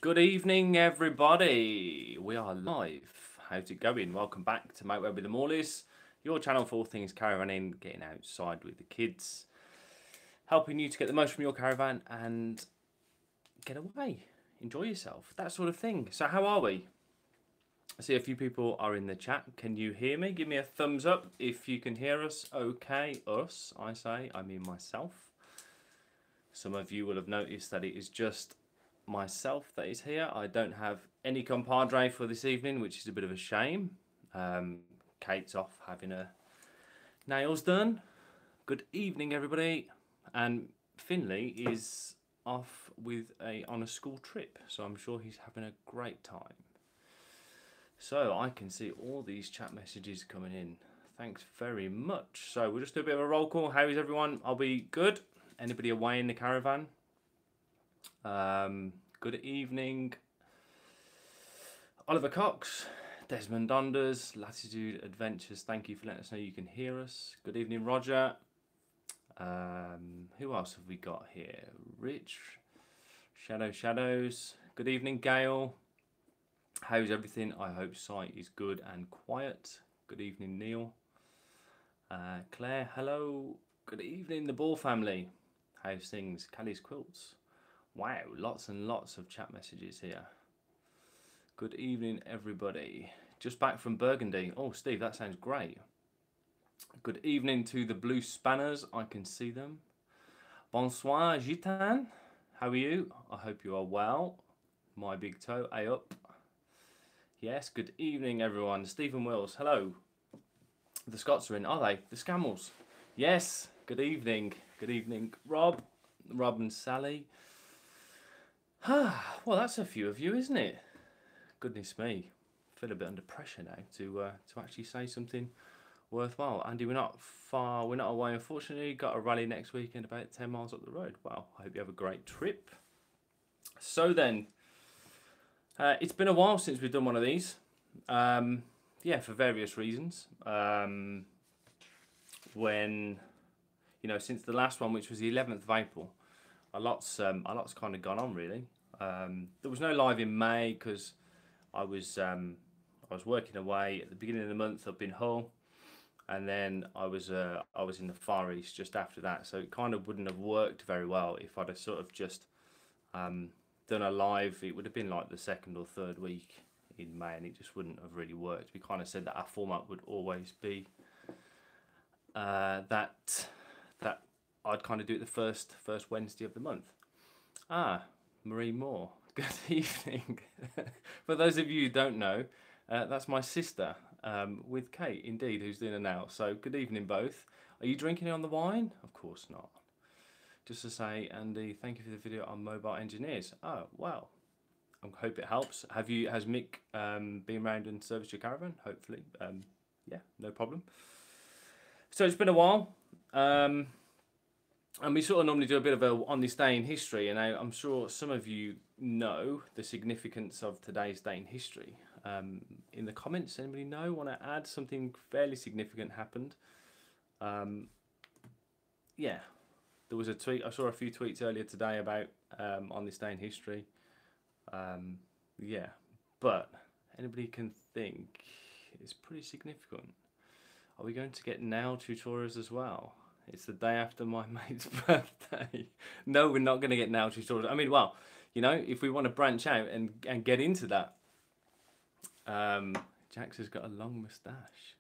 Good evening, everybody. We are live. How's it going? Welcome back to Mwwtms with the Morleys, your channel for all things caravanning, getting outside with the kids, helping you to get the most from your caravan and get away, enjoy yourself, that sort of thing. So how are we? I see a few people are in the chat. Can you hear me? Give me a thumbs up if you can hear us. Okay, us, I mean myself. Some of you will have noticed that it is just myself that is here. I don't have any compadre for this evening, which is a bit of a shame. Kate's off having her nails done. Good evening, everybody. And Finley is off on a school trip, so I'm sure he's having a great time. So I can see all these chat messages coming in. Thanks very much. So we'll just do a bit of a roll call. How is everyone? I'll be good. Anybody away in the caravan? Good evening, Oliver Cox, Desmond Donders, Latitude Adventures. Thank you for letting us know you can hear us. Good evening, Roger. Who else have we got here? Rich, Shadows. Good evening, Gail. How's everything? I hope sight is good and quiet. Good evening, Neil. Claire, hello. Good evening, the Ball family. How's things? Callie's Quilts. Wow, lots and lots of chat messages here. Good evening, everybody. Just back from Burgundy. Oh, Steve, that sounds great. Good evening to the Blue Spanners. I can see them. Bonsoir, Gitan. How are you? I hope you are well. My big toe, A up. Yes, good evening, everyone. Stephen Wills, hello. The Scots are in, are they? The Scammels. Yes, good evening. Good evening, Rob and Sally. Well, that's a few of you, isn't it? Goodness me, I feel a bit under pressure now to actually say something worthwhile. Andy, we're not away, unfortunately. Got a rally next weekend about 10 miles up the road. Well, I hope you have a great trip. So then, it's been a while since we've done one of these. Yeah, for various reasons. When, since the last one, which was the 11th of April, a lot's kind of gone on, really. There was no live in May because I was working away at the beginning of the month up in Hull, and then I was in the Far East just after that, so it kind of wouldn't have worked very well if I'd have sort of just done a live. It would have been like the second or third week in May, and it just wouldn't have really worked. We kind of said that our format would always be that I'd kind of do it the first Wednesday of the month. Marie Moore, good evening. For those of you who don't know, that's my sister with Kate, indeed, who's doing it now. So good evening, both. Are you drinking on the wine? Of course not. Just to say, Andy, thank you for the video on mobile engineers. Oh, wow. I hope it helps. Has Mick been around and serviced your caravan? Hopefully. Yeah, no problem. So it's been a while. And we sort of normally do a bit of a on this day in history, and I'm sure some of you know the significance of today's day in history. In the comments, anybody know? Want to add something fairly significant happened? Yeah, there was a tweet. I saw a few tweets earlier today about on this day in history. Yeah, but anybody can think it's pretty significant. Are we going to get nail tutorials as well? It's the day after my mate's birthday. No, we're not going to get nail tutorials. I mean, well, if we want to branch out and get into that. Jax has got a long moustache.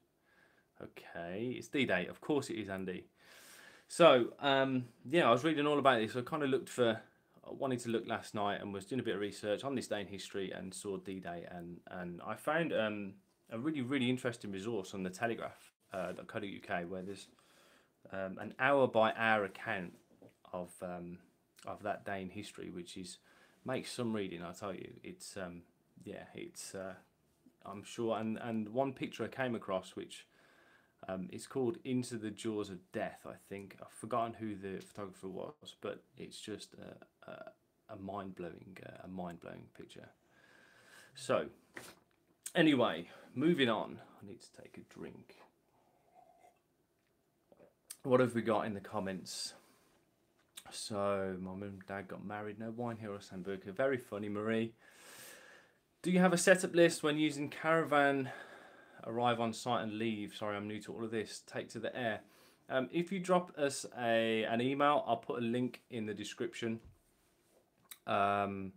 Okay, it's D-Day. Of course it is, Andy. So, yeah, I was reading all about this. I kind of wanted to look last night and was doing a bit of research on this day in history and saw D-Day. And I found a really, really interesting resource on the Telegraph.co.uk where there's an hour-by-hour account of that day in history, which makes some reading. I tell you, it's yeah, it's I'm sure. And one picture I came across, which it's called "Into the Jaws of Death." I think I've forgotten who the photographer was, but it's just a mind-blowing picture. So, anyway, moving on. I need to take a drink. What have we got in the comments? So my mum and dad got married. No wine here or Sambuca. Very funny, Marie. Do you have a setup list when using caravan? Arrive on site and leave. Sorry, I'm new to all of this. Take to the air. If you drop us an email, I'll put a link in the description. And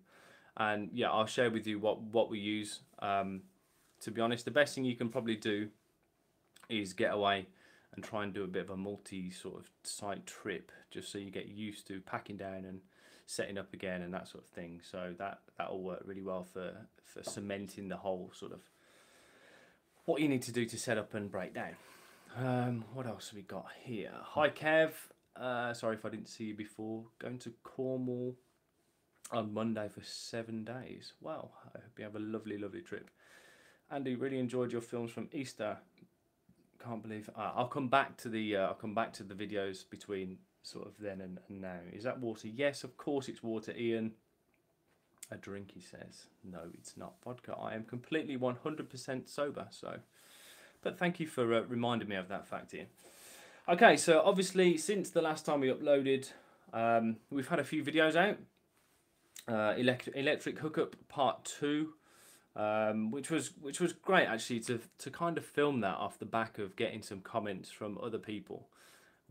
yeah, I'll share with you what we use. To be honest, the best thing you can probably do is get away and try and do a bit of a multi sort of site trip, just so you get used to packing down and setting up again and that sort of thing. So that'll work really well for cementing the whole sort of what you need to do to set up and break down. What else have we got here? Hi Kev, sorry if I didn't see you before. Going to Cornwall on Monday for 7 days. Wow, I hope you have a lovely trip. Andy, really enjoyed your films from Easter. Can't believe I'll come back to the videos between sort of then and now. Is that water? Yes, of course it's water, Ian. A drink, he says. No, it's not vodka. I am completely 100% sober. So, but thank you for reminding me of that fact, Ian. Okay, so obviously since the last time we uploaded, we've had a few videos out. Electric hookup part 2. Which was great actually to kind of film that off the back of getting some comments from other people.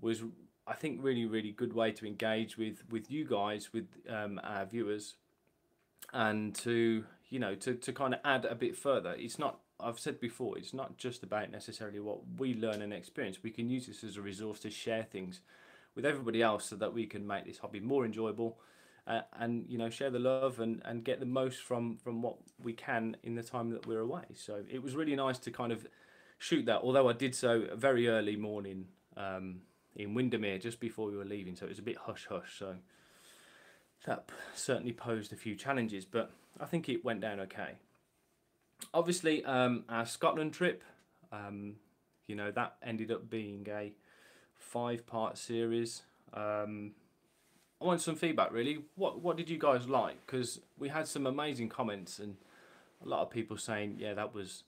Was, I think, really good way to engage with you guys, with our viewers, and to kind of add a bit further. It's not, I've said before, it's not just about necessarily what we learn and experience. We can use this as a resource to share things with everybody else so that we can make this hobby more enjoyable. And share the love and get the most from what we can in the time that we're away. So it was really nice to kind of shoot that, although I did so a very early morning in Windermere just before we were leaving, so it was a bit hush so that certainly posed a few challenges, but I think it went down okay. Obviously our Scotland trip, that ended up being a 5-part series. I want some feedback really. What did you guys like? Because we had some amazing comments and a lot of people saying, yeah, that was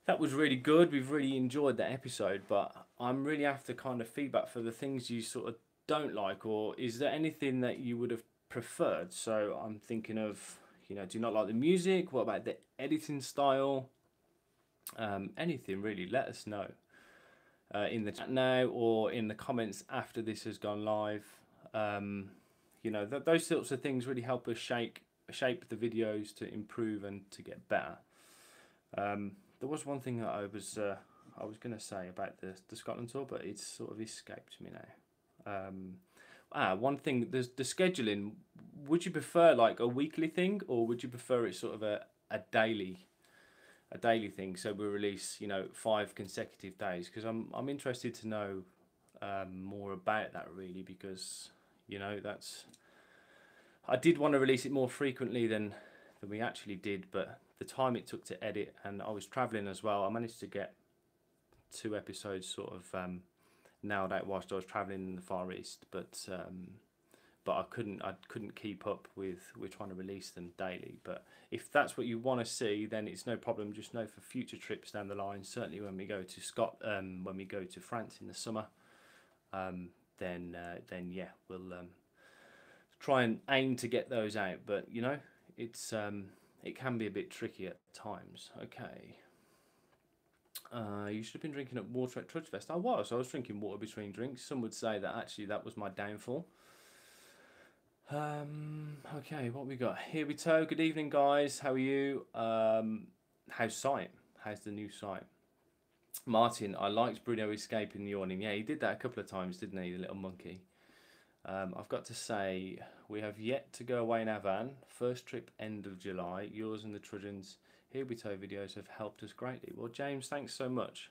really good. We've really enjoyed that episode, but I'm really after kind of feedback for the things you sort of don't like, or is there anything that you would have preferred? So I'm thinking of, do you not like the music? What about the editing style? Anything really, let us know in the chat now or in the comments after this has gone live. Those sorts of things really help us shape the videos to improve and to get better. There was one thing that I was going to say about the Scotland tour, but it's sort of escaped me now. One thing, the scheduling. Would you prefer like a weekly thing, or would you prefer it sort of a daily thing? So we release 5 consecutive days, because I'm interested to know more about that really, because I did want to release it more frequently than we actually did, but the time it took to edit, and I was travelling as well. I managed to get 2 episodes sort of nailed out whilst I was travelling in the Far East, but I couldn't keep up with trying to release them daily. But if that's what you want to see, then it's no problem. Just know for future trips down the line, certainly when we go to when we go to France in the summer, then yeah, we'll try and aim to get those out. But it's it can be a bit tricky at times. Okay. You should have been drinking up water at Trudge Fest. I was drinking water between drinks. Some would say that actually that was my downfall. Okay, what we got? Here we go. Good evening, guys. How are you? How's site? How's the new site? Martin, I liked Bruno escaping the awning. Yeah, he did that a couple of times, didn't he, the little monkey? I've got to say, we have yet to go away in our van. First trip end of July. Yours and the Trudgeons Here We Toe videos have helped us greatly. Well, James, thanks so much.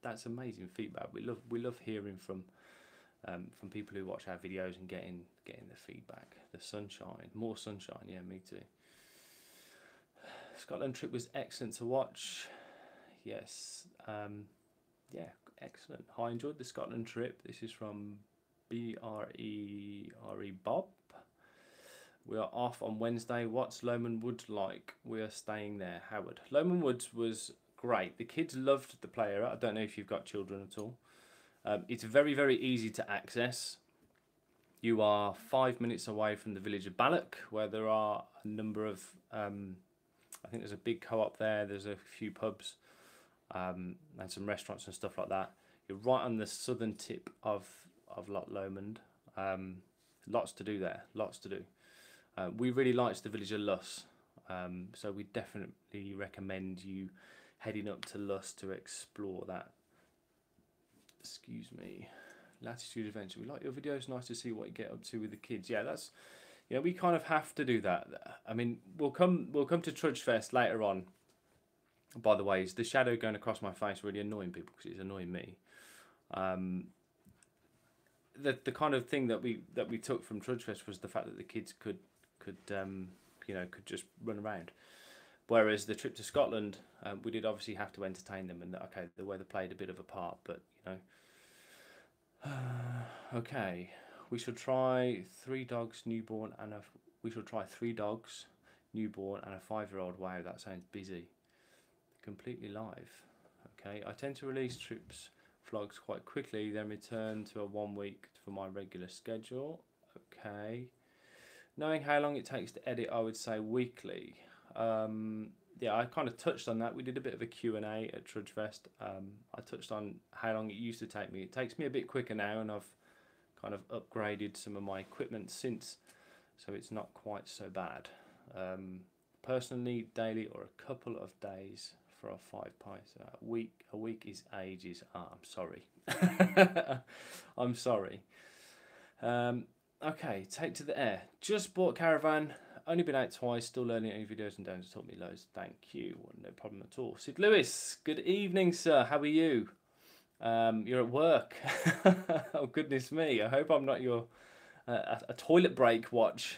That's amazing feedback. We love hearing from people who watch our videos and getting the feedback. The sunshine, more sunshine. Yeah, me too. Scotland trip was excellent to watch. Yes. Yeah, excellent. I enjoyed the Scotland trip. This is from BRE Bob. We are off on Wednesday. What's Lomond Woods like? We are staying there, Howard. Lomond Woods was great. The kids loved the play area. I don't know if you've got children at all. It's very, very easy to access. You are 5 minutes away from the village of Ballock, where there are a number of, I think there's a big co-op there, there's a few pubs, and some restaurants and stuff like that. You're right on the southern tip of Loch Lomond. Lots to do there, lots to do. We really liked the village of Luss, so we definitely recommend you heading up to Luss to explore that. Excuse me. Latitude Adventure. We like your videos. Nice to see what you get up to with the kids. Yeah, that's, yeah, we kind of have to do that. I mean, we'll come to Trudge Fest later on. By the way, is the shadow going across my face really annoying people? Because it's annoying me. The kind of thing that we took from Trudge Fest was the fact that the kids could just run around. Whereas the trip to Scotland, we did obviously have to entertain them, and okay, the weather played a bit of a part, but you know. Okay, we should try 3 dogs, newborn, and we should try 3 dogs, newborn, and a 5-year-old. Wow, that sounds busy. Completely live. Okay, I tend to release trips vlogs quite quickly, then return to a 1 week for my regular schedule. Okay. Knowing how long it takes to edit, I would say weekly. Yeah, I kind of touched on that. We did a bit of a Q&A at Trudge Fest. I touched on how long it used to take me. It takes me a bit quicker now, and I've kind of upgraded some of my equipment since, so it's not quite so bad. Personally, daily or a couple of days for a 5 pints. A week is ages. I'm sorry. I'm sorry. Okay, take to the air. Just bought caravan. Only been out twice, still learning any videos and don'ts. Taught me loads. Thank you. No problem at all. Sid Lewis, good evening, sir. How are you? You're at work. Oh, goodness me. I hope I'm not your a toilet break watch.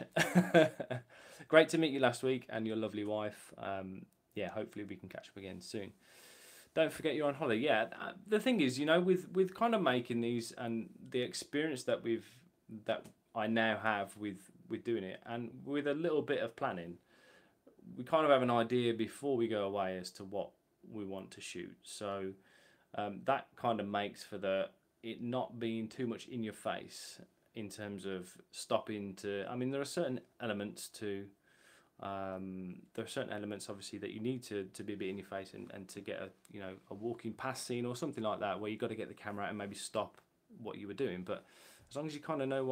Great to meet you last week and your lovely wife. Yeah, hopefully we can catch up again soon. Don't forget you're on holiday. Yeah, the thing is, you know, with kind of making these and the experience that I now have with doing it, and with a little bit of planning, we kind of have an idea before we go away as to what we want to shoot. So that kind of makes for it not being too much in your face in terms of stopping to. I mean, there are certain elements obviously that you need to be a bit in your face and to get a walking past scene or something like that, where you've got to get the camera out and maybe stop what you were doing. But as long as you kind of know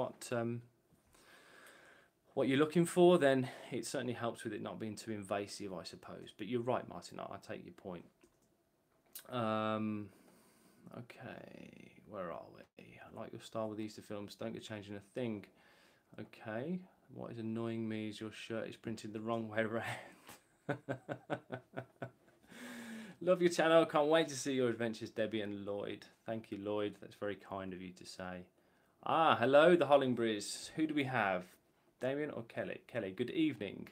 what you're looking for, then it certainly helps with it not being too invasive, I suppose. But you're right, Martin, I take your point. Okay, where are we? I like your style with Easter films, don't get changing a thing. Okay, what is annoying me is your shirt is printed the wrong way around. Love your channel, can't wait to see your adventures, Debbie and Lloyd. Thank you, Lloyd, that's very kind of you to say. Ah, hello, the Hollingberries. Who do we have? Damien or Kelly? Kelly, good evening.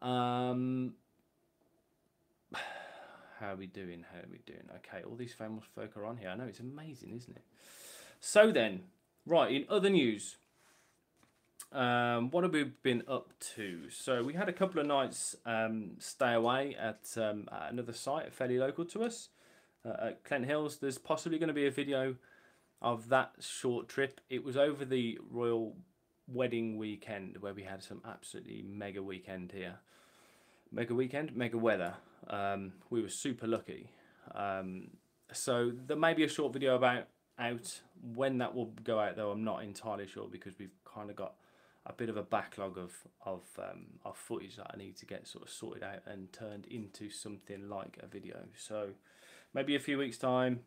How are we doing? Okay, all these famous folk are on here. I know, it's amazing, isn't it? So then, right, in other news, what have we been up to? So we had a couple of nights stay away at another site fairly local to us, at Clent Hills. There's possibly going to be a video of that short trip. It was over the royal wedding weekend where we had some absolutely mega weekend here. Mega weekend, mega weather. We were super lucky. So there may be a short video out. When that will go out though, I'm not entirely sure, because we've kind of got a bit of a backlog of footage that I need to get sort of sorted out and turned into something like a video. So maybe a few weeks time,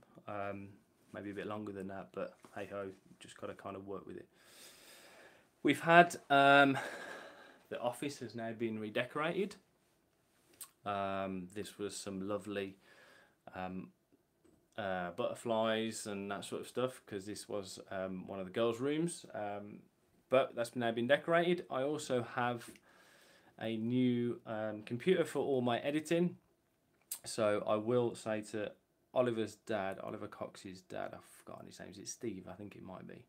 maybe a bit longer than that, but hey ho, just got to kind of work with it. We've had the office has now been redecorated. This was some lovely butterflies and that sort of stuff, because this was one of the girls' rooms, but that's now been decorated. I also have a new computer for all my editing, so I will say to Oliver's dad, Oliver Cox's dad, I've forgotten his name, is it Steve? I think it might be.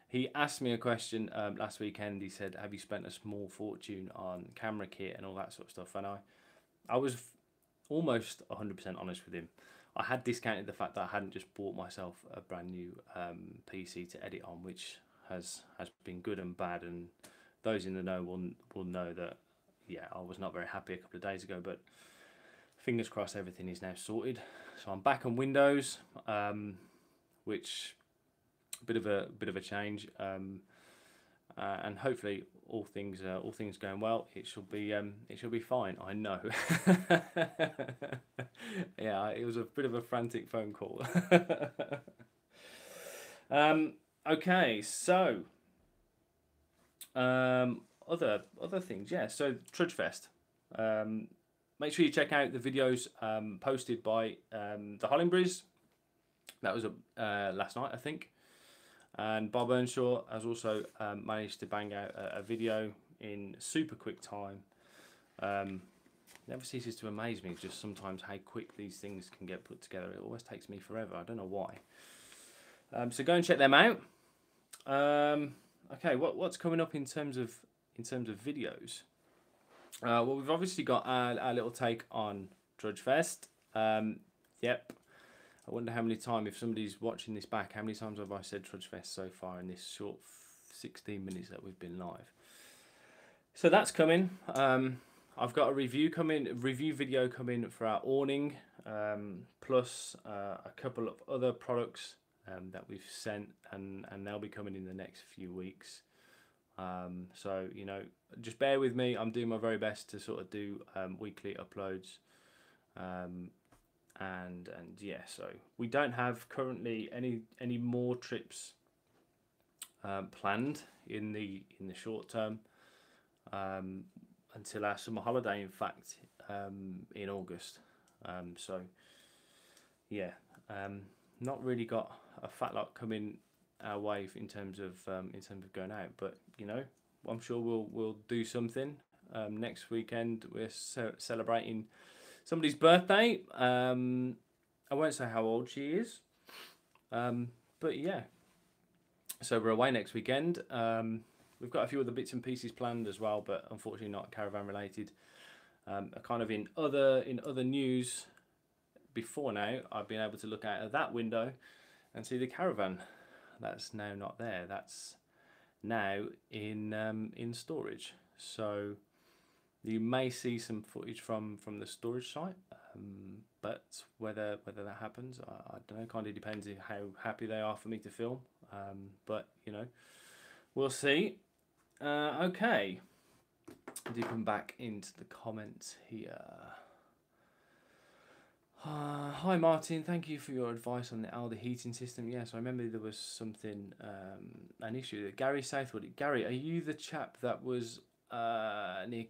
He asked me a question last weekend. He said, have you spent a small fortune on camera kit and all that sort of stuff? And I was almost 100% honest with him. I had discounted the fact that I hadn't just bought myself a brand new PC to edit on, which has been good and bad, and those in the know will know that, yeah, I was not very happy a couple of days ago, but fingers crossed everything is now sorted. So I'm back on Windows, which bit of a change, and hopefully all things going well. It should be fine. I know. Yeah, it was a bit of a frantic phone call. Okay, so other things, yeah. So Trudge Fest. Make sure you check out the videos posted by the Hollinberries. That was last night, I think. And Bob Earnshaw has also managed to bang out a video in super quick time. Never ceases to amaze me just sometimes how quick these things can get put together. It always takes me forever. I don't know why. So go and check them out. Okay, what's coming up in terms of videos? Well, we've obviously got our little take on Trudge Fest. Yep. I wonder how many times, if somebody's watching this back, how many times have I said Trudge Fest so far in this short 16 minutes that we've been live? So that's coming. I've got a review video coming for our awning, plus a couple of other products that we've sent, and they'll be coming in the next few weeks. So, you know, just bear with me. I'm doing my very best to sort of do weekly uploads. And yeah, so we don't have currently any more trips planned in the short term until our summer holiday, in fact, in August. So yeah, not really got a fat lot coming our way in terms of going out, but you know, I'm sure we'll do something. Next weekend we're celebrating somebody's birthday. I won't say how old she is, but yeah. So we're away next weekend. We've got a few other bits and pieces planned as well, but unfortunately not caravan related. Kind of in other news. Before now, I've been able to look out of that window and see the caravan. That's now not there. That's now in storage. So you may see some footage from the storage site, but whether that happens, I don't know. Kind of depends on how happy they are for me to film. But you know, we'll see. Okay, dipping back into the comments here. Hi Martin, thank you for your advice on the Alder heating system. Yes, I remember there was something, an issue. Gary Southwood. Gary, are you the chap that was near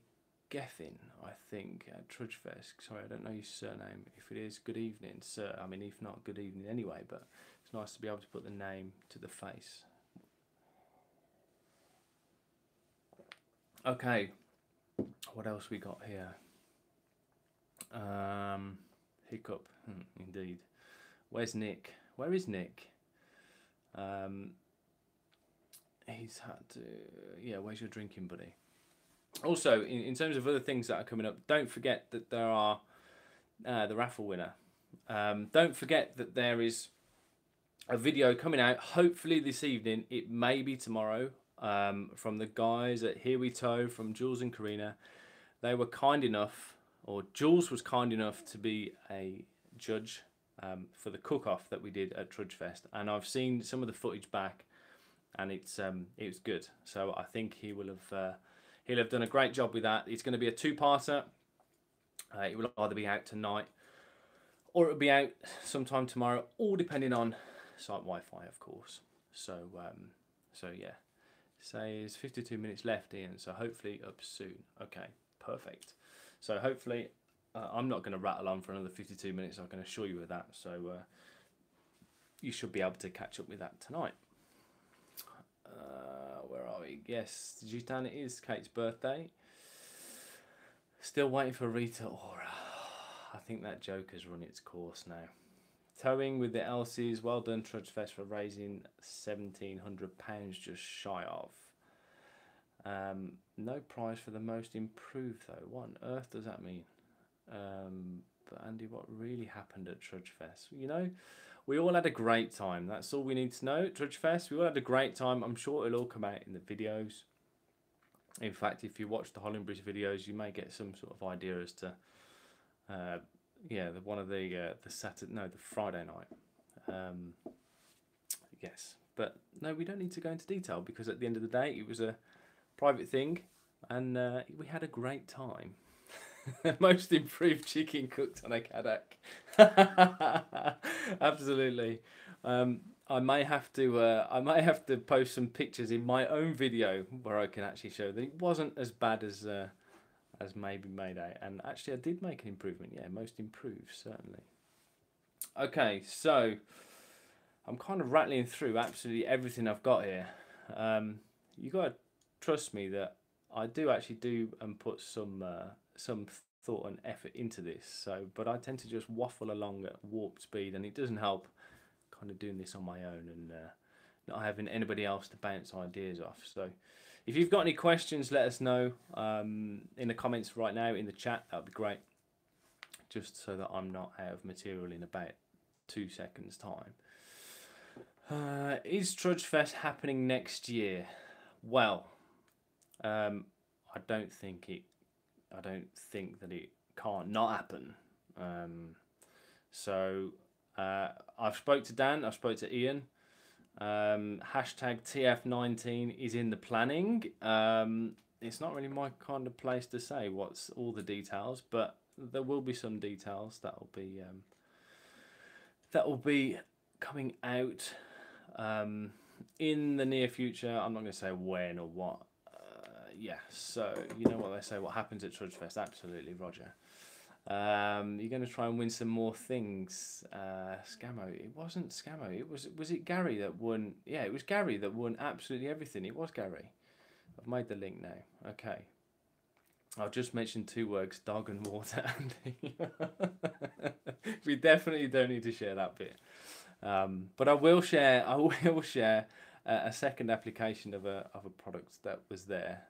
Gethin, I think, at Trudge Fest? Sorry, I don't know your surname. If it is, good evening, sir. I mean, if not, good evening anyway, but it's nice to be able to put the name to the face. Okay, what else we got here? Hiccup, indeed. Where's Nick? Where is Nick? He's had to... Yeah, where's your drinking buddy? Also, in terms of other things that are coming up, don't forget that there are the raffle winner. Don't forget that there is a video coming out, hopefully this evening. It may be tomorrow, from the guys at Here We Tow, from Jules and Karina. They were kind enough, or Jules was kind enough to be a judge for the cook-off that we did at Trudge Fest, and I've seen some of the footage back, and it was good. So I think he'll have done a great job with that. It's going to be a two-parter. It will either be out tonight, or it'll be out sometime tomorrow, all depending on site Wi-Fi, of course. So yeah. Say it's 52 minutes left, Ian. So hopefully up soon. Okay, perfect. So hopefully, I'm not going to rattle on for another 52 minutes, I can assure you of that. So you should be able to catch up with that tonight. Where are we? Yes, Gitan, it is Kate's birthday. Still waiting for Rita Ora. I think that joke has run its course now. Towing with the Elsies. Well done, Trudge Fest, for raising £1,700, just shy of. No prize for the most improved though. What on earth does that mean? But Andy, what really happened at Trudge Fest? You know, we all had a great time. That's all we need to know. Trudge Fest, we all had a great time. I'm sure it'll all come out in the videos. In fact, if you watch the Hollandbridge videos, you may get some sort of idea as to, yeah, the Friday night. Yes, but no, we don't need to go into detail because at the end of the day, it was a private thing, and we had a great time. Most improved chicken cooked on a Kadak. Absolutely. I may have to post some pictures in my own video where I can actually show that it wasn't as bad as maybe made out. And actually, I did make an improvement. Yeah, most improved certainly. Okay, so I'm kind of rattling through absolutely everything I've got here. You got to trust me that I do actually and put some thought and effort into this. So, but I tend to just waffle along at warp speed, and it doesn't help kind of doing this on my own and not having anybody else to bounce ideas off. So, if you've got any questions, let us know in the comments right now in the chat. That would be great. Just so that I'm not out of material in about 2 seconds' time. Is Trudge Fest happening next year? Well, I don't think that it can't not happen. So I've spoke to Dan. I've spoke to Ian. Hashtag TF19 is in the planning. It's not really my kind of place to say what's all the details, but there will be some details that will be coming out in the near future. I'm not going to say when or what. Yeah, so you know what they say, what happens at Trudge Fest? Absolutely, Roger. You're going to try and win some more things. Scammo. It wasn't Scammo. Was it Gary that won? Yeah, it was Gary that won absolutely everything. It was Gary. I've made the link now. Okay. I'll just mention 2 words, dog and water, Andy. We definitely don't need to share that bit. But I will share a second application of a product that was there,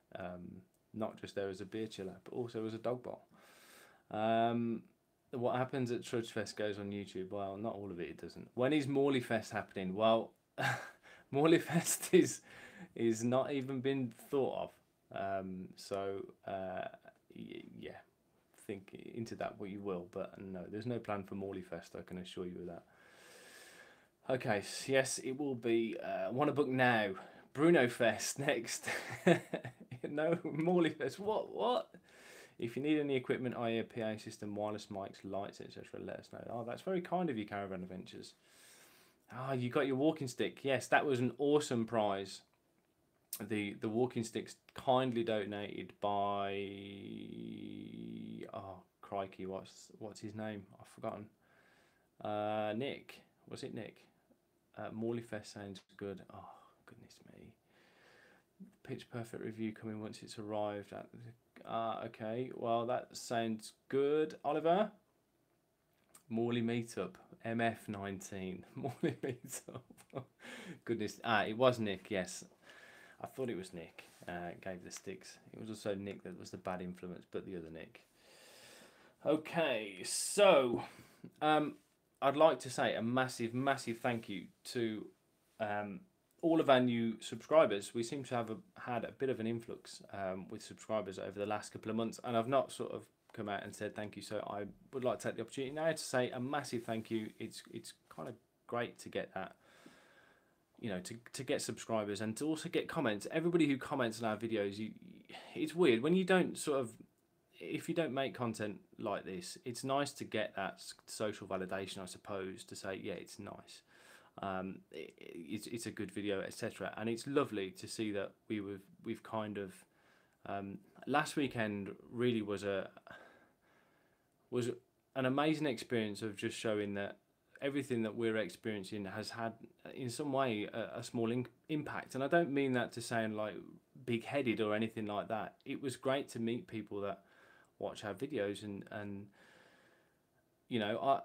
not just there as a beer chiller, but also as a dog bowl. What happens at Trudge Fest goes on YouTube. Well, not all of it, it doesn't. When is Morley Fest happening? Well, Morley Fest is not even been thought of. Yeah, think into that what you will, but no, there's no plan for Morley Fest, I can assure you of that. Okay, yes, it will be. Want to book now? Bruno Fest next. No, Morley Fest. What? If you need any equipment, i.e. a PA system, wireless mics, lights, etc., let us know. Oh, that's very kind of you, Caravan Adventures. Ah, you got your walking stick. Yes, that was an awesome prize. The walking sticks kindly donated by, oh crikey, what's his name? I've forgotten. Nick. Was it Nick? Morley Fest sounds good. Oh goodness me. Pitch perfect review coming once it's arrived at. Okay, well that sounds good. Oliver. Morley Meetup. MF19. Morley Meetup. Goodness. It was Nick. Yes. I thought it was Nick, gave the sticks. It was also Nick that was the bad influence, but the other Nick. Okay, so I'd like to say a massive, massive thank you to all of our new subscribers. We seem to have had a bit of an influx with subscribers over the last couple of months, and I've not sort of come out and said thank you, so I would like to take the opportunity now to say a massive thank you. It's kind of great to get that. You know, to get subscribers and to also get comments. Everybody who comments on our videos, it's weird when you don't if you don't make content like this, it's nice to get that social validation, I suppose, to say, yeah, it's nice. It's a good video, etc. And it's lovely to see that we've kind of, last weekend really was an amazing experience of just showing that everything that we're experiencing has had in some way a small impact. And I don't mean that to sound like big-headed or anything like that. It was great to meet people that watch our videos and you know,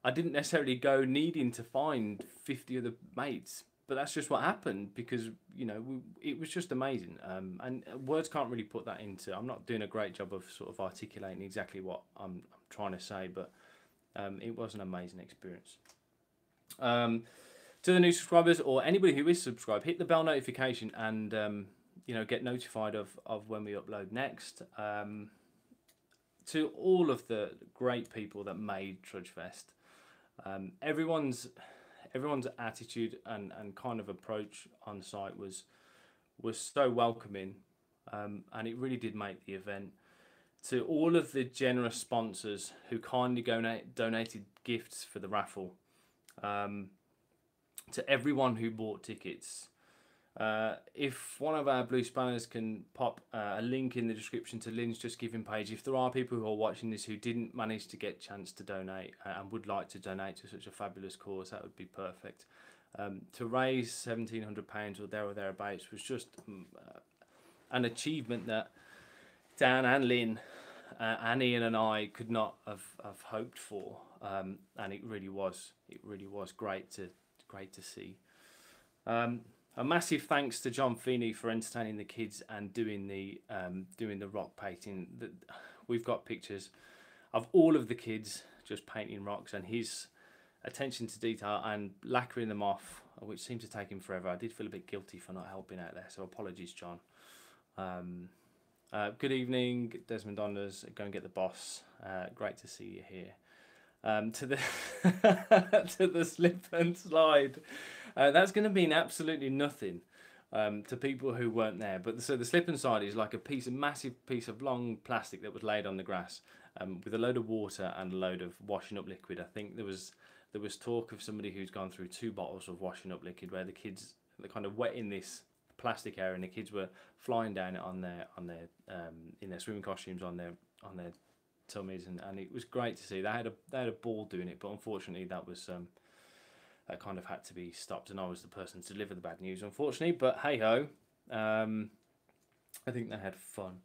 I didn't necessarily go needing to find 50 other mates but that's just what happened because, you know, it was just amazing. And words can't really put that into. I'm not doing a great job of sort of articulating exactly what I'm trying to say, but it was an amazing experience. To the new subscribers or anybody who is subscribed, hit the bell notification and you know, get notified of when we upload next. To all of the great people that made Trudge Fest, everyone's attitude and kind of approach on site was so welcoming, and it really did make the event. To all of the generous sponsors who kindly donated gifts for the raffle, to everyone who bought tickets. If one of our blue spanners can pop a link in the description to Lynn's Just Giving page, if there are people who are watching this who didn't manage to get a chance to donate and would like to donate to such a fabulous cause, that would be perfect. To raise £1,700 or thereabouts was just an achievement that Dan and Lynn and Ian and I could not have hoped for, and it really was great to see. A massive thanks to John Feeney for entertaining the kids and doing the rock painting. We've got pictures of all of the kids just painting rocks, and his attention to detail and lacquering them off, which seemed to take him forever. I did feel a bit guilty for not helping out there, so apologies, John. Good evening, Desmond Donders. Go and get the boss. Great to see you here. To the to the slip and slide. That's going to mean absolutely nothing to people who weren't there. But so the slip and slide is like a massive piece of long plastic that was laid on the grass with a load of water and a load of washing up liquid. I think there was talk of somebody who's gone through 2 bottles of washing up liquid, where the kids they're kind of wet in this plastic area, and the kids were flying down it on their in their swimming costumes on their tummies, and it was great to see. They had a ball doing it, but unfortunately that was that kind of had to be stopped, and I was the person to deliver the bad news, unfortunately. But hey ho, I think they had fun.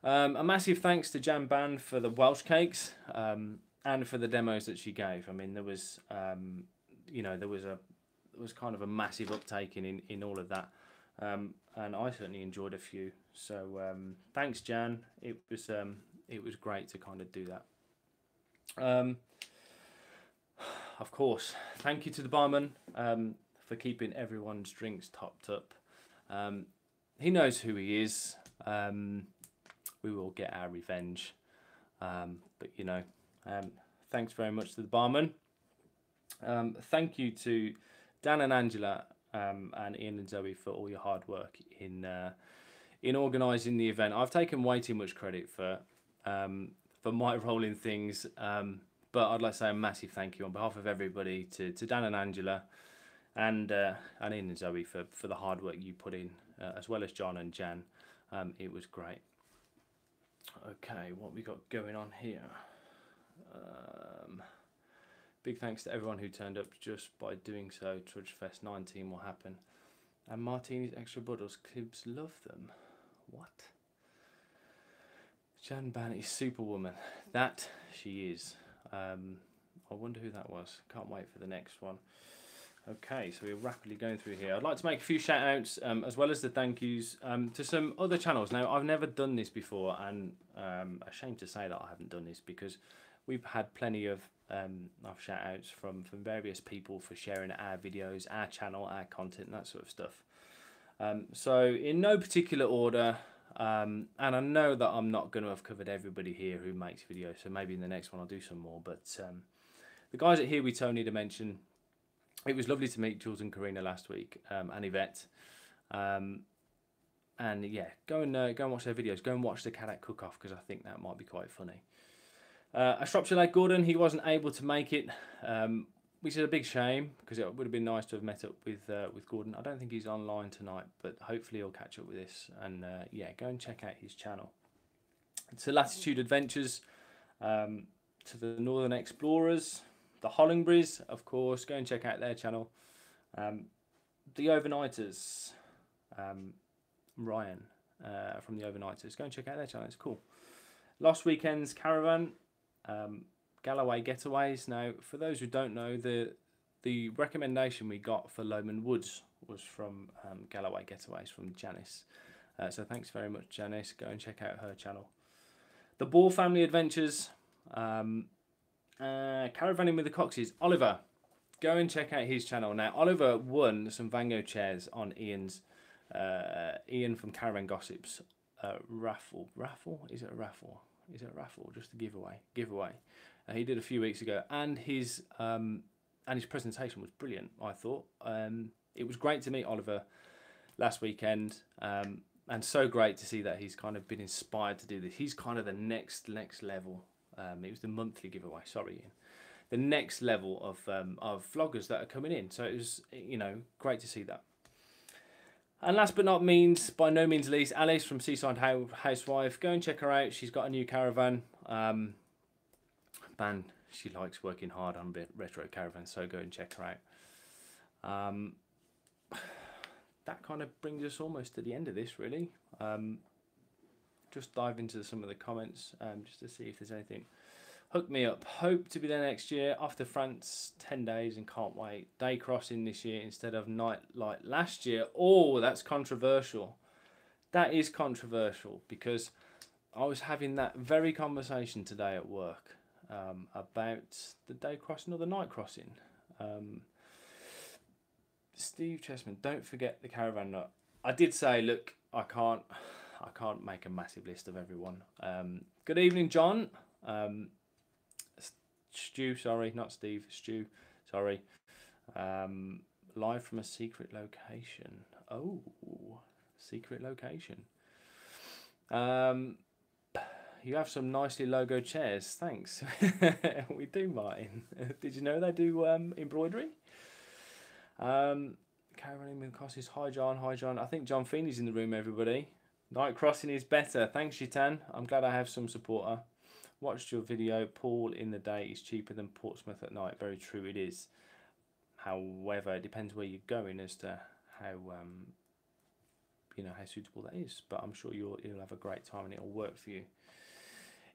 A massive thanks to Jan Ban for the Welsh cakes and for the demos that she gave. I mean, there was you know, there was kind of a massive uptake in all of that, and I certainly enjoyed a few. So thanks, Jan. It was great to kind of do that. Of course, thank you to the barman for keeping everyone's drinks topped up. He knows who he is. We will get our revenge. But you know, thanks very much to the barman. Thank you to Dan and Angela and Ian and Zoe for all your hard work in organising the event. I've taken way too much credit for my role in things, but I'd like to say a massive thank you on behalf of everybody to Dan and Angela and Ian and Zoe for the hard work you put in, as well as John and Jan. It was great. Okay, what we got going on here? Big thanks to everyone who turned up. Just by doing so, Trudge Fest 19 will happen. And Martini's extra bottles, kids love them. What? Jan Ban is Superwoman. That she is. I wonder who that was. Can't wait for the next one. Okay, so we're rapidly going through here. I'd like to make a few shout outs as well as the thank yous to some other channels. Now, I've never done this before, and ashamed to say that I haven't done this because we've had plenty of shout outs from various people for sharing our videos, our channel, our content, and that sort of stuff. So in no particular order, and I know that I'm not going to have covered everybody here who makes videos, so maybe in the next one I'll do some more. But the guys at Here We Toe need to mention, it was lovely to meet Jules and Karina last week, and Yvette. And yeah, go and watch their videos. Go and watch the Cadet Cook-Off, because I think that might be quite funny. A Shropshire Lake Gordon, he wasn't able to make it, which is a big shame, because it would have been nice to have met up with Gordon. I don't think he's online tonight, but hopefully he'll catch up with this. And yeah, go and check out his channel. To Latitude Adventures, to the Northern Explorers, the Hollingberries, of course, go and check out their channel. The Overnighters, Ryan from the Overnighters, go and check out their channel, it's cool. Lost Weekends Caravan, Galloway Getaways. Now, for those who don't know, the recommendation we got for Lomond Woods was from Galloway Getaways from Janice. So thanks very much, Janice. Go and check out her channel. The Ball Family Adventures, Caravanning with the Coxes. Oliver, go and check out his channel. Now, Oliver won some Vango chairs on Ian from Caravan Gossips raffle. Is it a raffle? Is it a raffle? Just a giveaway. He did a few weeks ago, and his presentation was brilliant. I thought it was great to meet Oliver last weekend, and so great to see that he's kind of been inspired to do this. He's kind of the next level. It was the monthly giveaway. Sorry, Ian. The next level of vloggers that are coming in. So it was, you know, great to see that. And last but not by no means least, Alice from Seaside Housewife. Go and check her out. She's got a new caravan. Man, she likes working hard on retro caravans, so go and check her out. That kind of brings us almost to the end of this, really. Just dive into some of the comments just to see if there's anything. Hook me up. Hope to be there next year. Off to France, 10 days and can't wait. Day crossing this year instead of night light last year. Oh, that's controversial. That is controversial because I was having that very conversation today at work about the day crossing or the night crossing. Steve Chessman, don't forget the caravan nut. I did say, look, I can't make a massive list of everyone. Good evening, John. Stu, sorry, not Steve. Stu, sorry. Live from a secret location. Oh, secret location. You have some nicely logo chairs. Thanks. We do, Martin. Did you know they do embroidery? Caroline Minkossis. Hi, John. Hi, John. I think John Feeney's in the room, everybody. Night crossing is better. Thanks, Shitan. I'm glad I have some supporter. Watched your video. Paul in the day is cheaper than Portsmouth at night. Very true, it is. However, it depends where you're going as to how you know how suitable that is. But I'm sure you'll have a great time and it'll work for you.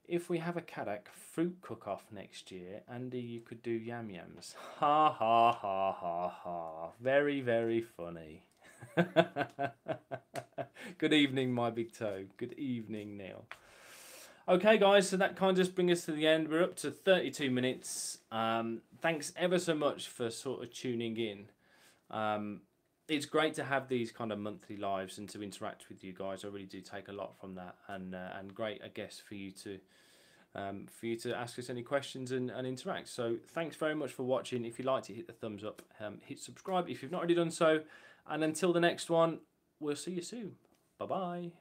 If we have a Caddock fruit cook-off next year, Andy, you could do yam yams. Ha ha ha ha ha. Very, very funny. Good evening, my big toe. Good evening, Neil. Okay, guys, so that kind of just brings us to the end. We're up to 32 minutes. Thanks ever so much for sort of tuning in. It's great to have these kind of monthly lives and to interact with you guys. I really do take a lot from that, and great, I guess, for you to ask us any questions and interact. So thanks very much for watching. If you liked it, hit the thumbs up, hit subscribe if you've not already done so, and until the next one, we'll see you soon. Bye bye.